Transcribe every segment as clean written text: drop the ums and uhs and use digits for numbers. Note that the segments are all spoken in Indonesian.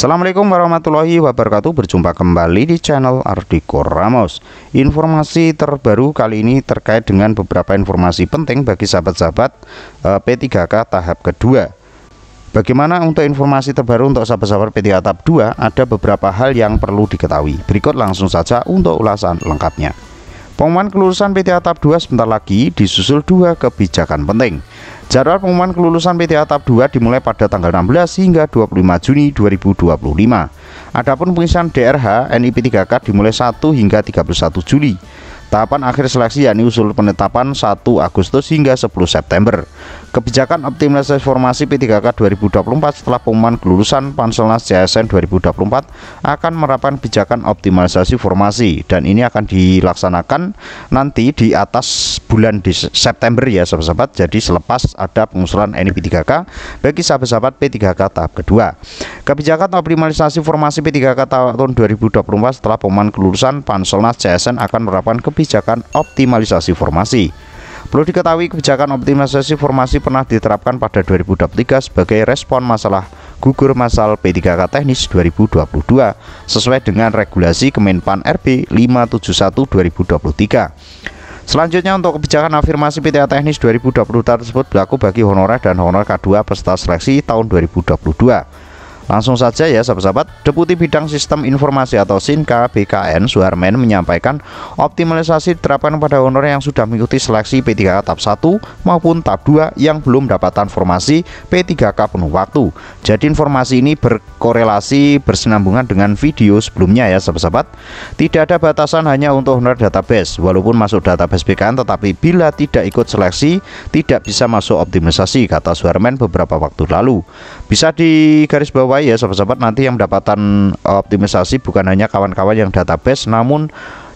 Assalamualaikum warahmatullahi wabarakatuh. Berjumpa kembali di channel Ardiko Ramos. Informasi terbaru kali ini terkait dengan beberapa informasi penting bagi sahabat-sahabat P3K tahap kedua. Bagaimana untuk informasi terbaru untuk sahabat-sahabat P3K tahap 2? Ada beberapa hal yang perlu diketahui. Berikut langsung saja untuk ulasan lengkapnya. Pengumuman kelulusan P3K tahap 2 sebentar lagi, disusul 2 kebijakan penting. Jadwal pengumuman kelulusan P3K tahap 2 dimulai pada tanggal 16 hingga 25 Juni 2025. Adapun pengisian DRH NIP3K dimulai 1 hingga 31 Juli. Tahapan akhir seleksi yakni usul penetapan 1 Agustus hingga 10 September. Kebijakan optimalisasi formasi P3K 2024 setelah pengumuman kelulusan Panselnas CSN 2024 akan menerapkan kebijakan optimalisasi formasi, dan ini akan dilaksanakan nanti di atas bulan September ya sahabat-sahabat. Jadi selepas ada pengusulan NIP3K bagi sahabat-sahabat P3K tahap kedua. Kebijakan optimalisasi formasi P3K tahun 2024 setelah pengumuman kelulusan Panselnas CSN akan menerapkan kebijakan optimalisasi formasi. Perlu diketahui, kebijakan optimalisasi formasi pernah diterapkan pada 2023 sebagai respon masalah gugur masal P3K teknis 2022 sesuai dengan regulasi Kemenpan RB 571/2023. Selanjutnya, untuk kebijakan afirmasi P3K teknis 2020 tersebut berlaku bagi honorer dan honorer K2 peserta seleksi tahun 2022. Langsung saja ya sahabat-sahabat, Deputi Bidang Sistem Informasi atau SINKA BKN Suharmen menyampaikan optimalisasi diterapkan pada honorer yang sudah mengikuti seleksi P3K tahap 1 maupun tahap 2 yang belum mendapatkan formasi P3K penuh waktu. Jadi informasi ini berkorelasi bersenambungan dengan video sebelumnya ya sahabat-sahabat. Tidak ada batasan hanya untuk honorer database, walaupun masuk database BKN, tetapi bila tidak ikut seleksi tidak bisa masuk optimalisasi, kata Suharmen beberapa waktu lalu. Bisa digarisbawahi ya sahabat-sahabat, nanti yang mendapatkan optimisasi bukan hanya kawan-kawan yang database, namun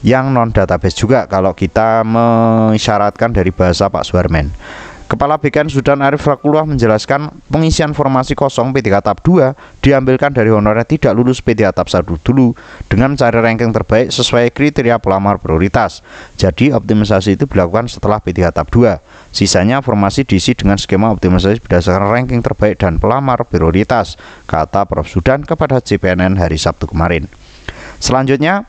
yang non database juga kalau kita mengisyaratkan dari bahasa Pak Suharmen. Kepala BKN Zudan Arif Rakulullah menjelaskan pengisian formasi kosong P3K tahap 2 diambilkan dari honorer tidak lulus P3K tahap 1 dulu dengan mencari ranking terbaik sesuai kriteria pelamar prioritas. Jadi optimisasi itu dilakukan setelah P3K tahap 2. Sisanya formasi diisi dengan skema optimisasi berdasarkan ranking terbaik dan pelamar prioritas, kata Prof Zudan kepada CPNN hari Sabtu kemarin. Selanjutnya,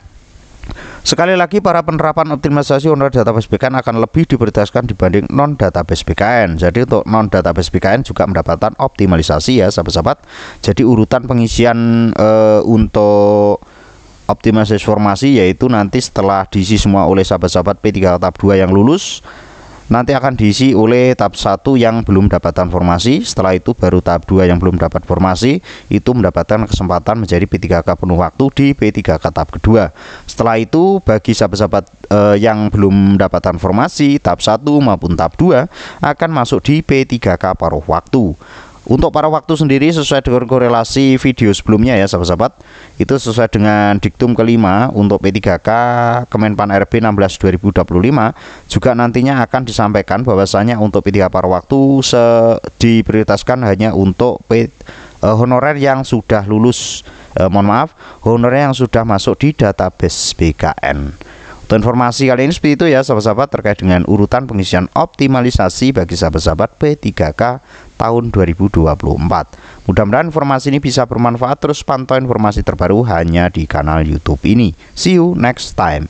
sekali lagi, para penerapan optimalisasi honorer database BKN akan lebih diprioritaskan dibanding non database BKN. Jadi untuk non database BKN juga mendapatkan optimalisasi ya sahabat-sahabat. Jadi urutan pengisian untuk optimalisasi formasi yaitu nanti setelah diisi semua oleh sahabat-sahabat P3K tahap 2 yang lulus, nanti akan diisi oleh tahap 1 yang belum mendapatkan formasi. Setelah itu baru tahap 2 yang belum dapat formasi itu mendapatkan kesempatan menjadi P3K penuh waktu di P3K tahap kedua. Setelah itu bagi sahabat-sahabat yang belum mendapatkan formasi tahap 1 maupun tahap 2 akan masuk di P3K paruh waktu. Untuk paruh waktu sendiri sesuai dengan korelasi video sebelumnya ya sahabat-sahabat, itu sesuai dengan diktum kelima untuk P3K Kemenpan RB 16/2025 juga nantinya akan disampaikan bahwasanya untuk P3K paruh waktu diprioritaskan hanya untuk honorer yang sudah lulus, honorer yang sudah masuk di database BKN. Untuk informasi kali ini seperti itu ya sahabat-sahabat terkait dengan urutan pengisian optimalisasi bagi sahabat-sahabat P3K tahun 2024. Mudah-mudahan informasi ini bisa bermanfaat. Terus pantau informasi terbaru hanya di kanal YouTube ini. See you next time.